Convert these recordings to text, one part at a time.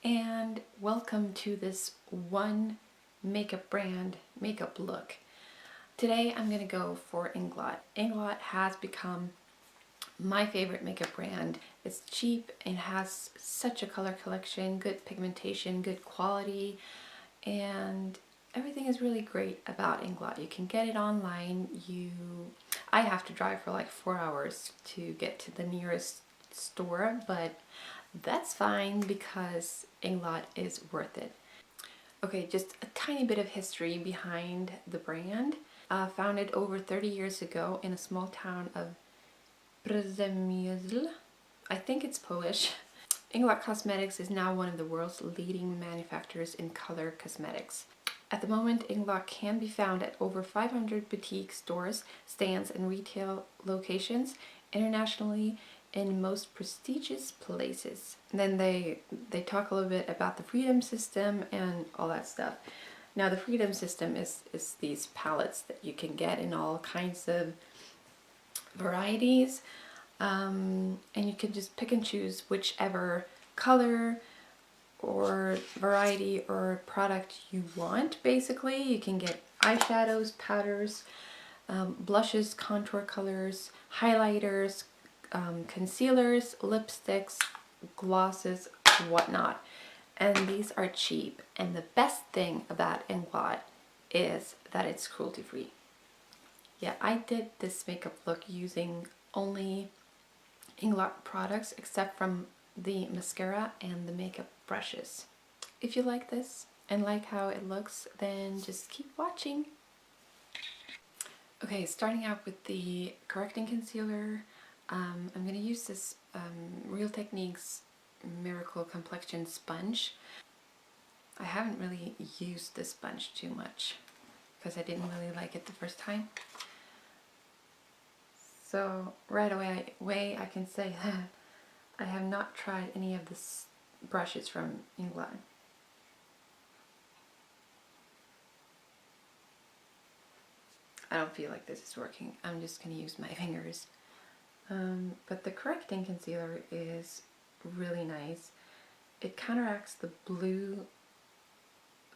and welcome to this one makeup brand makeup look. Today I'm going to go for INGLOT. INGLOT has become my favorite makeup brand. It's cheap and has such a color collection, good pigmentation, good quality, and everything is really great about INGLOT. You can get it online. I have to drive for like 4 hours to get to the nearest store, but that's fine because INGLOT is worth it. Okay, just a tiny bit of history behind the brand. Founded over 30 years ago in a small town of Przemysl. I think it's Polish. INGLOT Cosmetics is now one of the world's leading manufacturers in color cosmetics. At the moment, INGLOT can be found at over 500 boutique stores, stands, and retail locations internationally in most prestigious places. And then they talk a little bit about the Freedom System and all that stuff. Now the Freedom System is these palettes that you can get in all kinds of varieties, and you can just pick and choose whichever color or variety or product you want. Basically, you can get eyeshadows, powders, blushes, contour colors, highlighters, concealers, lipsticks, glosses, whatnot. And these are cheap. And the best thing about INGLOT is that it's cruelty-free. Yeah, I did this makeup look using only INGLOT products except from the mascara and the makeup brushes. If you like this and like how it looks, then just keep watching. Okay, starting out with the correcting concealer, I'm going to use this Real Techniques Miracle Complexion Sponge. I haven't really used this sponge too much because I didn't really like it the first time. So right away I can say that I have not tried any of the brushes from INGLOT. I don't feel like this is working. I'm just going to use my fingers. But the correcting concealer is really nice. It counteracts the blue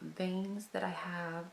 veins that I have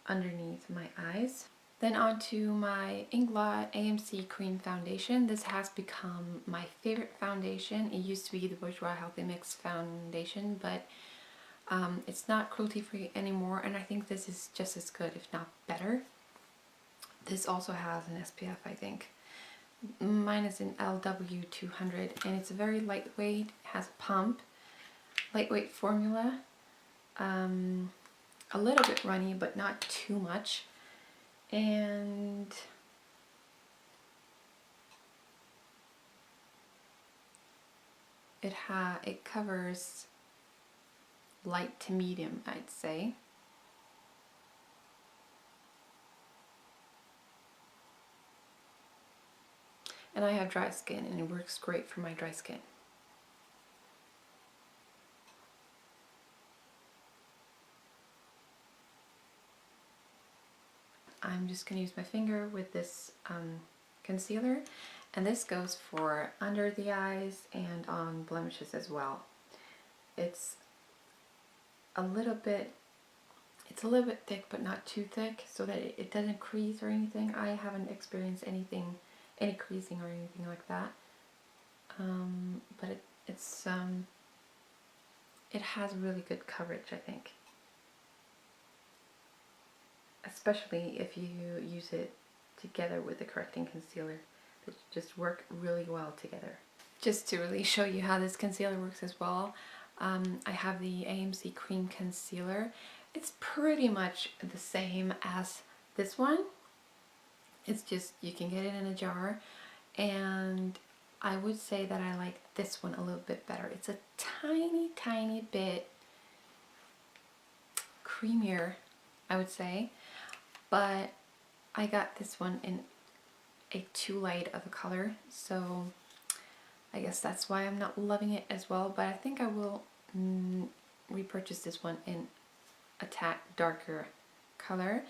underneath my eyes. Then on to my INGLOT AMC Cream Foundation. This has become my favorite foundation. It used to be the Bourjois Healthy Mix Foundation, but it's not cruelty-free anymore, and I think this is just as good, if not better. This also has an SPF, I think. Mine is an LW200, and it's very lightweight, has a pump, lightweight formula, a little bit runny, but not too much. And it covers light to medium, I'd say. And I have dry skin, and it works great for my dry skin. I'm just going to use my finger with this concealer, and this goes for under the eyes and on blemishes as well. It's a little bit thick, but not too thick, so that it doesn't crease or anything. I haven't experienced any creasing or anything like that. But it has really good coverage, I think. Especially if you use it together with the correcting concealer. They just work really well together. Just to really show you how this concealer works as well, I have the AMC Cream Concealer. It's pretty much the same as this one. It's just, you can get it in a jar, and I would say that I like this one a little bit better. It's a tiny bit creamier, I would say, but I got this one in a too light of a color, so I guess that's why I'm not loving it as well. But I think I will repurchase this one in a tad darker color.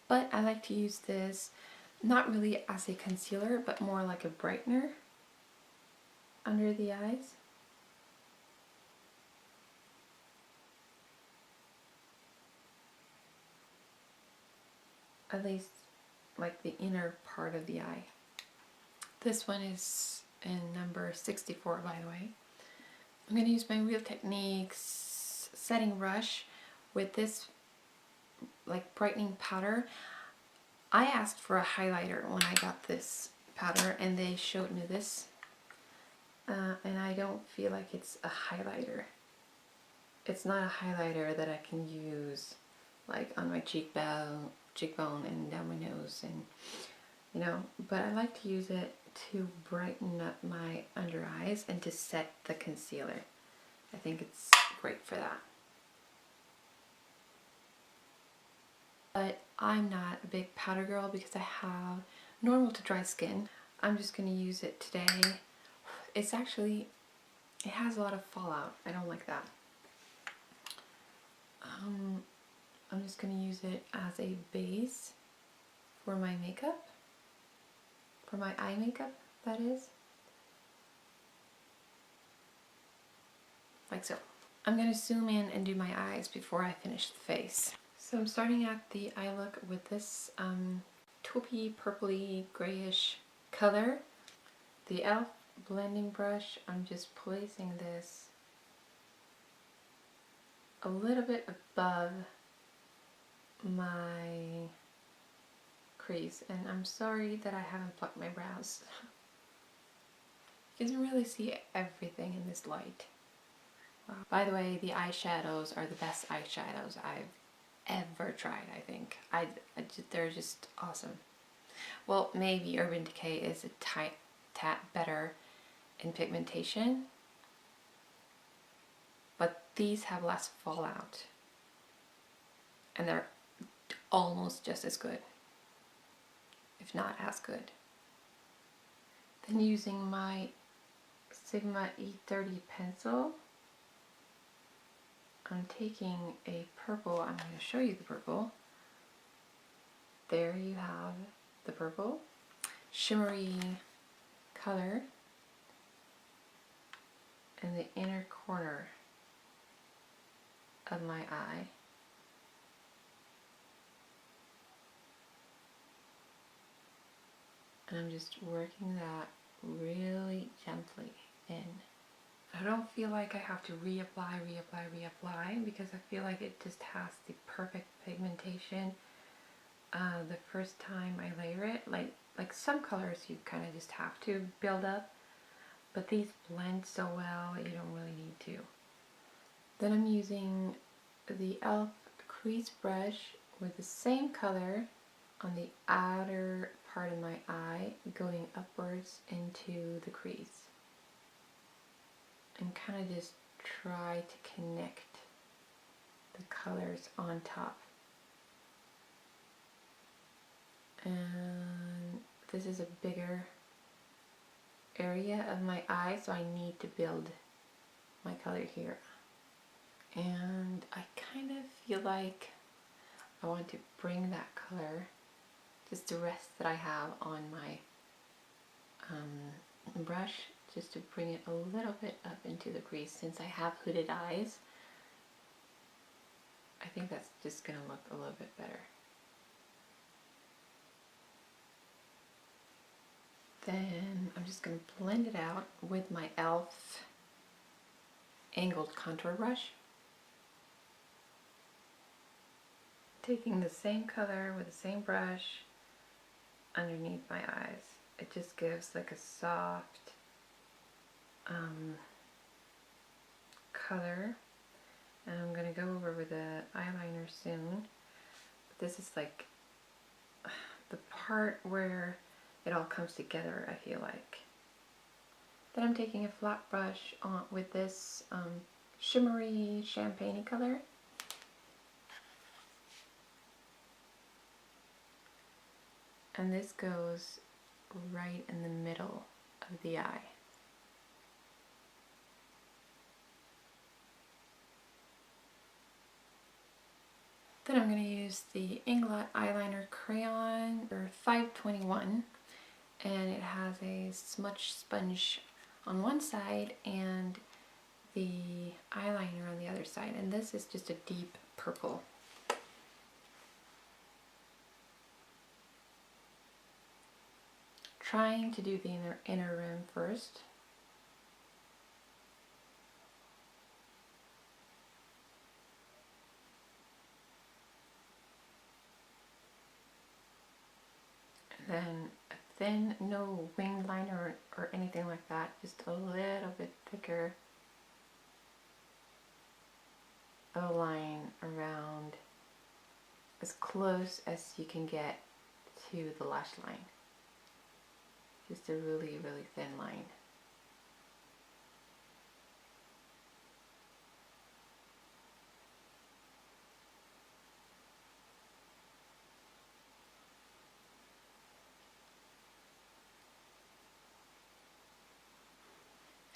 But I like to use this not really as a concealer, but more like a brightener under the eyes. at least like the inner part of the eye. This one is in number 64, by the way. I'm going to use my Real Techniques setting brush with this like brightening powder. I asked for a highlighter when I got this powder and they showed me this, and I don't feel like it's a highlighter. It's not a highlighter that I can use like on my cheekbone and down my nose, and you know, but I like to use it to brighten up my under eyes and to set the concealer. I think it's great for that. But I'm not a big powder girl because I have normal to dry skin. I'm just going to use it today. It's actually, it has a lot of fallout. I don't like that. I'm just going to use it as a base for my makeup. For my eye makeup, that is. Like so. I'm going to zoom in and do my eyes before I finish the face. So I'm starting at the eye look with this taupey, purpley, grayish color. The e.l.f. blending brush, I'm just placing this a little bit above my crease. And I'm sorry that I haven't plucked my brows. You can really see everything in this light. Wow. By the way, the eyeshadows are the best eyeshadows I've ever tried, I think. They're just awesome. Well, maybe Urban Decay is a tad better in pigmentation, but these have less fallout and they're almost just as good, if not as good. Then using my Sigma E30 pencil, I'm taking a purple. I'm going to show you the purple. There you have the purple shimmery color in the inner corner of my eye. And I'm just working that really gently in. I don't feel like I have to reapply because I feel like it just has the perfect pigmentation the first time I layer it. Like some colors you kind of just have to build up, but these blend so well you don't really need to. Then I'm using the e.l.f. crease brush with the same color on the outer part of my eye, going upwards into the crease. And kind of just try to connect the colors on top. And this is a bigger area of my eye, so I need to build my color here. And I kind of feel like I want to bring that color, just the rest that I have on my brush, just to bring it a little bit up into the crease. Since I have hooded eyes, I think that's just going to look a little bit better. Then I'm just going to blend it out with my e.l.f. angled contour brush. Taking the same color with the same brush underneath my eyes. It just gives like a soft color. And I'm going to go over with the eyeliner soon. But this is like the part where it all comes together, I feel like. Then I'm taking a flat brush on with this shimmery champagne color. And this goes right in the middle of the eye. Then I'm going to use the INGLOT eyeliner crayon, or 521, and it has a smudge sponge on one side and the eyeliner on the other side, and this is just a deep purple. trying to do the inner rim first. And then a thin, no wing liner or anything like that, just a little bit thicker outline around as close as you can get to the lash line. Just a really, really thin line.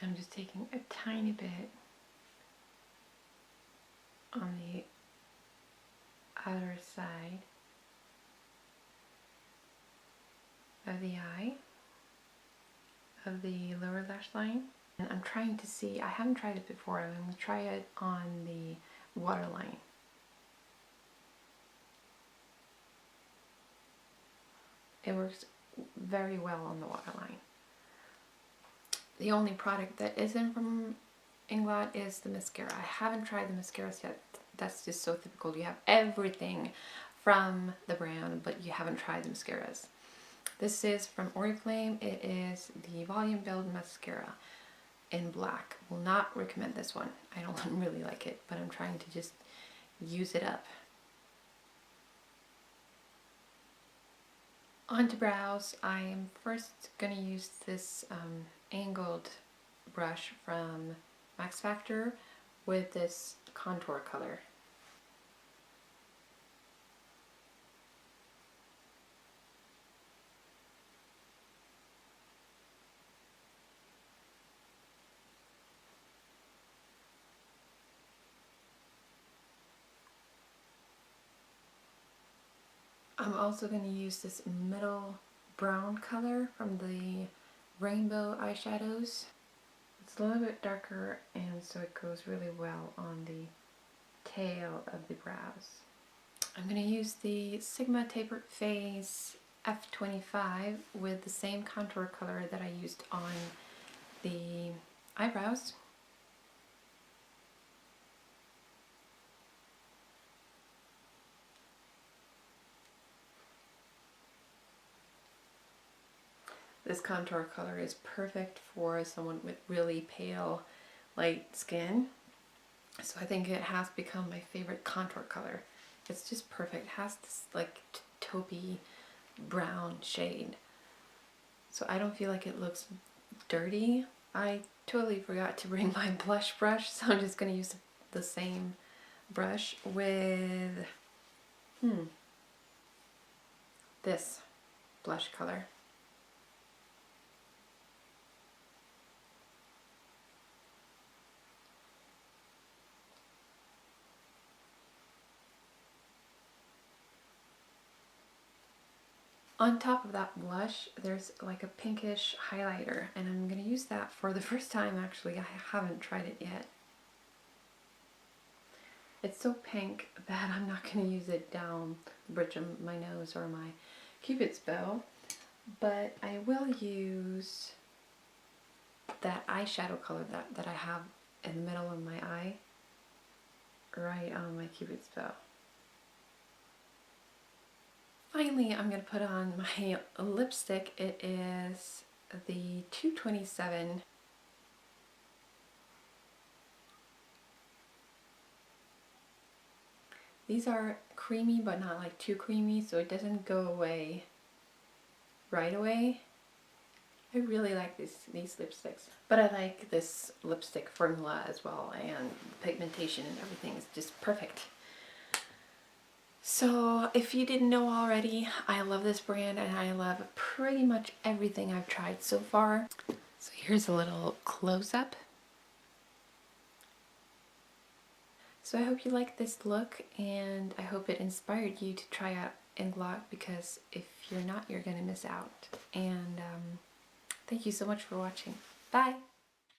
I'm just taking a tiny bit on the outer side of the eye of the lower lash line. And I'm trying to see, I haven't tried it before, I'm going to try it on the waterline. It works very well on the waterline. The only product that isn't from INGLOT is the mascara. I haven't tried the mascaras yet. That's just so typical. You have everything from the brand, but you haven't tried the mascaras. This is from Oriflame. It is the Volume Build Mascara in black. Will not recommend this one. I don't really like it, but I'm trying to just use it up. On to brows. I'm first going to use this angled brush from Max Factor with this contour color. I'm also going to use this middle brown color from the Rainbow eyeshadows. It's a little bit darker, and so it goes really well on the tail of the brows. I'm going to use the Sigma Tapered Face F25 with the same contour color that I used on the eyebrows. This contour color is perfect for someone with really pale, light skin. So I think it has become my favorite contour color. It's just perfect. It has this like taupey brown shade. So I don't feel like it looks dirty. I totally forgot to bring my blush brush, so I'm just going to use the same brush with this blush color. On top of that blush, there's like a pinkish highlighter, and I'm going to use that for the first time actually. I haven't tried it yet. It's so pink that I'm not going to use it down the bridge of my nose or my Cupid's bow, but I will use that eyeshadow color that I have in the middle of my eye, right on my Cupid's bow. Finally, I'm going to put on my lipstick. It is the 227. These are creamy, but not like too creamy, so it doesn't go away right away. I really like these lipsticks. But I like this lipstick formula as well, and pigmentation and everything is just perfect. So if you didn't know already, I love this brand and I love pretty much everything I've tried so far. So here's a little close-up. So I hope you like this look, and I hope it inspired you to try out INGLOT, because if you're not, you're going to miss out. And thank you so much for watching. Bye!